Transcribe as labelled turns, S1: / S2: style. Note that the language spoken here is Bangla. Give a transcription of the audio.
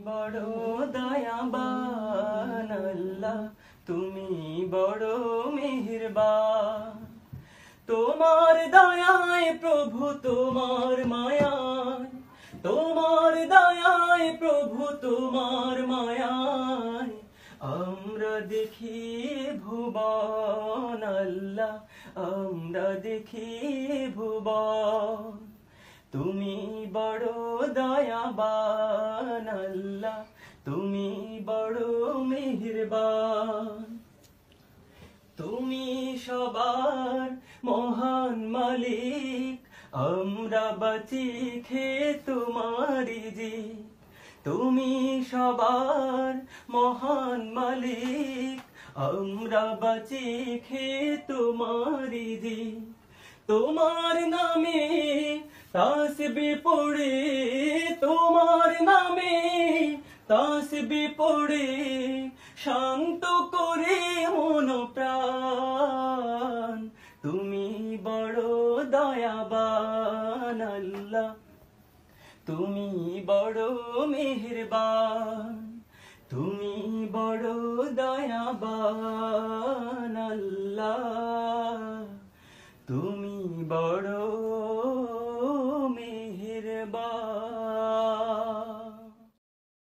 S1: বড় দয়াবান আল্লাহ, তুমি বড় মেহেরবান। তোমার দয়ায় প্রভু, তোমার মায়ায়, তোমার দয়ায় প্রভু, তোমার মায়ায় আমরা দেখি ভুবন আল্লাহ, আমরা দেখি ভুবন। তুমি বড় দয়াবান আল্লাহ, তুমি বড় মেহেরবান। তুমি সবার মহান মালিক, আমরা বাঁচি খেয়ে তোমারি জি। তুমি সবার মহান মালিক, আমরা বাঁচি খেয়ে তোমারি জি। তোমার নামে তাসবিহ পড়ে, তোমার নামে তাসবিহ পড়ে শান্ত করে মন প্রাণ। তুমি বড় দয়াবান আল্লাহ, তুমি বড় মেহেরবান। তুমি বড় দয়াবান আল্লাহ, তুমি বড়